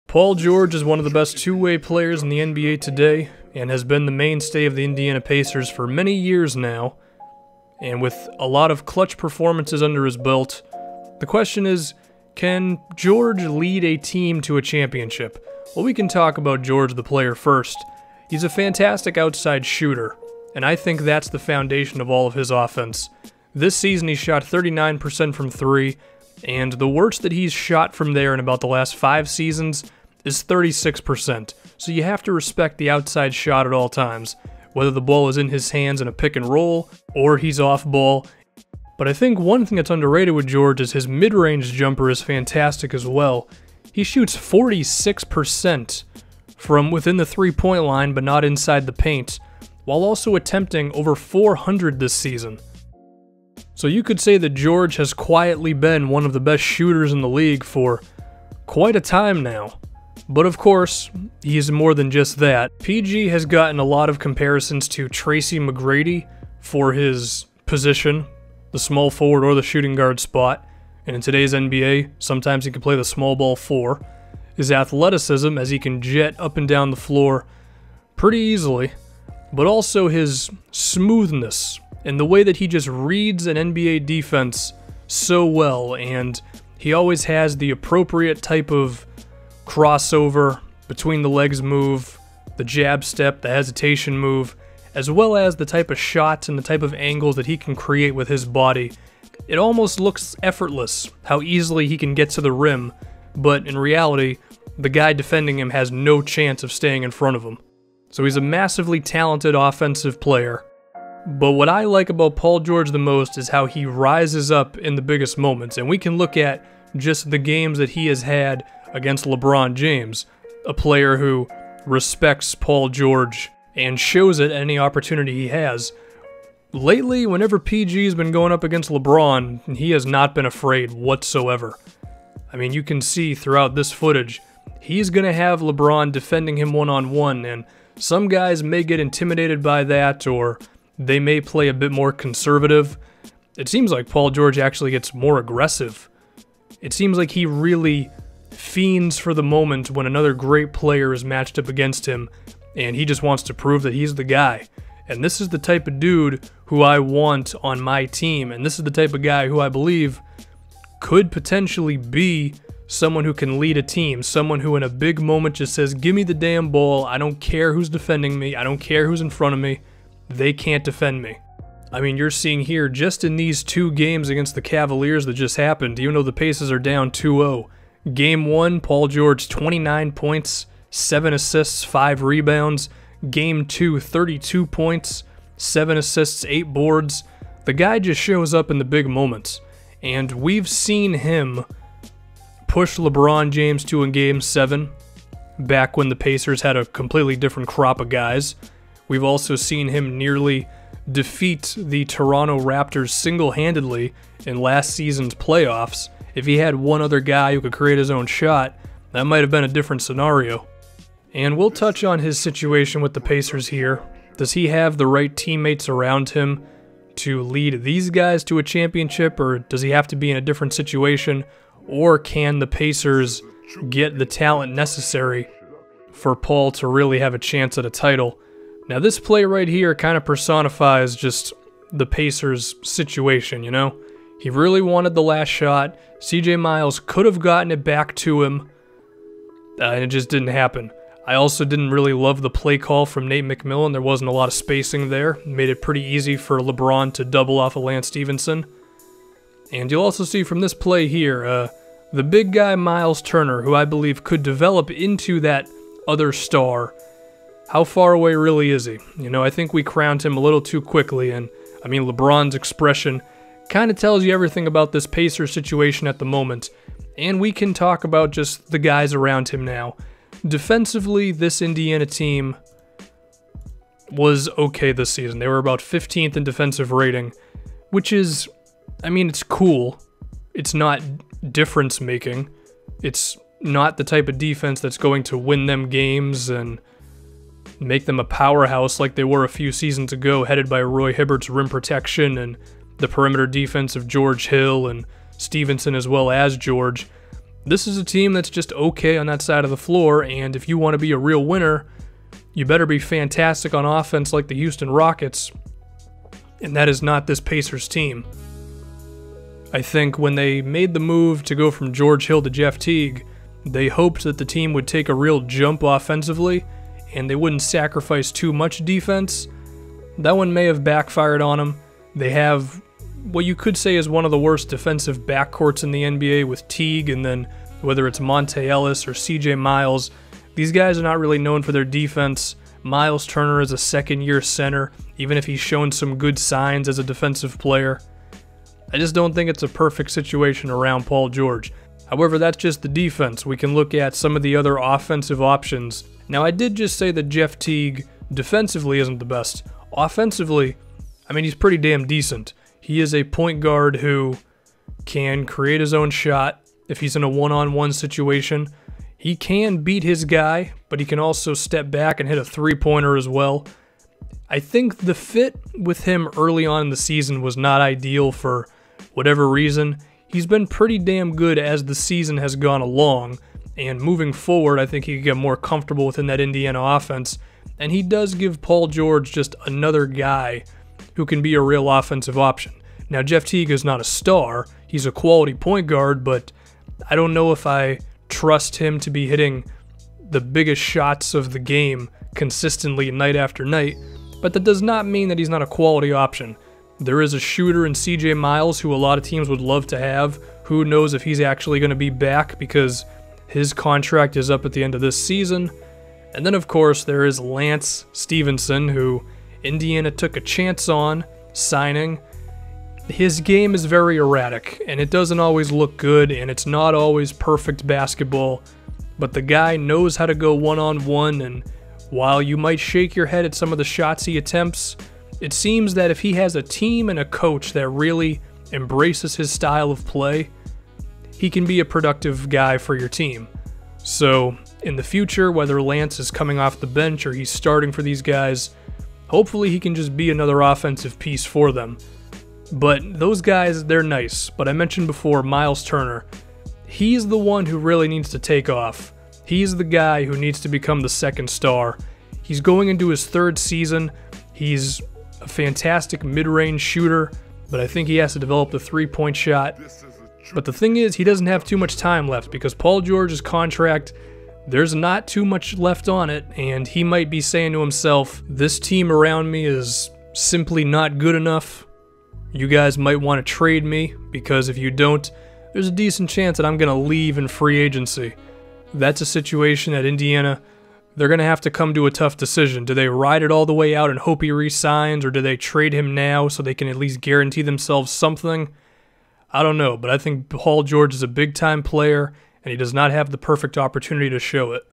Paul George is one of the best two-way players in the NBA today and has been the mainstay of the Indiana Pacers for many years now. And with a lot of clutch performances under his belt, the question is, can George lead a team to a championship? Well, we can talk about George the player first. He's a fantastic outside shooter, and I think that's the foundation of all of his offense. This season he shot 39% from three, and the worst that he's shot from there in about the last 5 seasons is 36%. So you have to respect the outside shot at all times, whether the ball is in his hands in a pick and roll or he's off ball. But I think one thing that's underrated with George is his mid-range jumper is fantastic as well. He shoots 46% from within the three-point line but not inside the paint, while also attempting over 400 this season. So you could say that George has quietly been one of the best shooters in the league for quite a time now. But of course, he's more than just that. PG has gotten a lot of comparisons to Tracy McGrady for his position, the small forward or the shooting guard spot, and in today's NBA, sometimes he can play the small ball 4. His athleticism, as he can jet up and down the floor pretty easily, but also his smoothness and the way that he just reads an NBA defense so well, and he always has the appropriate type of crossover, between the legs move, the jab step, the hesitation move, as well as the type of shots and the type of angles that he can create with his body. It almost looks effortless how easily he can get to the rim, but in reality, the guy defending him has no chance of staying in front of him. So he's a massively talented offensive player. But what I like about Paul George the most is how he rises up in the biggest moments, and we can look at just the games that he has had against LeBron James, a player who respects Paul George and shows it any opportunity he has. Lately, whenever PG's been going up against LeBron, he has not been afraid whatsoever. I mean, you can see throughout this footage, he's going to have LeBron defending him one-on-one, and some guys may get intimidated by that, or they may play a bit more conservative. It seems like Paul George actually gets more aggressive. It seems like he really fiends for the moment when another great player is matched up against him, and he just wants to prove that he's the guy. And this is the type of dude who I want on my team, and this is the type of guy who I believe could potentially be someone who can lead a team, someone who in a big moment just says, give me the damn ball, I don't care who's defending me, I don't care who's in front of me, they can't defend me. I mean, you're seeing here, just in these 2 games against the Cavaliers that just happened, even though the Pacers are down 2-0, Game 1, Paul George, 29 points, 7 assists, 5 rebounds. Game 2, 32 points, 7 assists, 8 boards. The guy just shows up in the big moments. And we've seen him push LeBron James to in Game 7, back when the Pacers had a completely different crop of guys. We've also seen him nearly defeat the Toronto Raptors single-handedly in last season's playoffs. If he had one other guy who could create his own shot, that might have been a different scenario. And we'll touch on his situation with the Pacers here. Does he have the right teammates around him to lead these guys to a championship, or does he have to be in a different situation? Or can the Pacers get the talent necessary for Paul to really have a chance at a title? Now this play right here kind of personifies just the Pacers situation, you know? He really wanted the last shot. CJ Miles could have gotten it back to him, and it just didn't happen. I also didn't really love the play call from Nate McMillan. There wasn't a lot of spacing there. It made it pretty easy for LeBron to double off of Lance Stevenson. And you'll also see from this play here, the big guy Miles Turner, who I believe could develop into that other star. How far away really is he? You know, I think we crowned him a little too quickly, and I mean, LeBron's expression kind of tells you everything about this Pacers situation at the moment. And we can talk about just the guys around him now. Defensively, this Indiana team was okay this season. They were about 15th in defensive rating, which is, I mean, it's cool. It's not difference-making. It's not the type of defense that's going to win them games and make them a powerhouse like they were a few seasons ago, headed by Roy Hibbert's rim protection and the perimeter defense of George Hill and Stevenson as well as George. This is a team that's just okay on that side of the floor, and if you want to be a real winner, you better be fantastic on offense like the Houston Rockets, and that is not this Pacers team. I think when they made the move to go from George Hill to Jeff Teague, they hoped that the team would take a real jump offensively, and they wouldn't sacrifice too much defense. That one may have backfired on them. They have what you could say is one of the worst defensive backcourts in the NBA with Teague, and then whether it's Monte Ellis or CJ Miles, these guys are not really known for their defense. Miles Turner is a second-year center, even if he's shown some good signs as a defensive player. I just don't think it's a perfect situation around Paul George. However, that's just the defense. We can look at some of the other offensive options. Now, I did just say that Jeff Teague defensively isn't the best. Offensively, I mean, he's pretty damn decent. He is a point guard who can create his own shot if he's in a one-on-one situation. He can beat his guy, but he can also step back and hit a three-pointer as well. I think the fit with him early on in the season was not ideal for whatever reason. He's been pretty damn good as the season has gone along, and moving forward, I think he could get more comfortable within that Indiana offense, and he does give Paul George just another guy who can be a real offensive option. Now, Jeff Teague is not a star. He's a quality point guard, but I don't know if I trust him to be hitting the biggest shots of the game consistently night after night, but that does not mean that he's not a quality option. There is a shooter in CJ Miles who a lot of teams would love to have. Who knows if he's actually going to be back because his contract is up at the end of this season. And then, of course, there is Lance Stevenson, who Indiana took a chance on signing. His game is very erratic, and it doesn't always look good, and it's not always perfect basketball, but the guy knows how to go one-on-one, and while you might shake your head at some of the shots he attempts, it seems that if he has a team and a coach that really embraces his style of play, he can be a productive guy for your team. So, in the future, whether Lance is coming off the bench or he's starting for these guys, hopefully he can just be another offensive piece for them. But those guys, they're nice. But I mentioned before, Miles Turner, he's the one who really needs to take off. He's the guy who needs to become the second star. He's going into his third season. He's a fantastic mid-range shooter, but I think he has to develop the three-point shot. But the thing is, he doesn't have too much time left because Paul George's contract, there's not too much left on it, and he might be saying to himself, this team around me is simply not good enough. You guys might want to trade me, because if you don't, there's a decent chance that I'm going to leave in free agency. That's a situation that Indiana, they're going to have to come to a tough decision. Do they ride it all the way out and hope he re-signs, or do they trade him now so they can at least guarantee themselves something? I don't know, but I think Paul George is a big-time player, and he does not have the perfect opportunity to show it.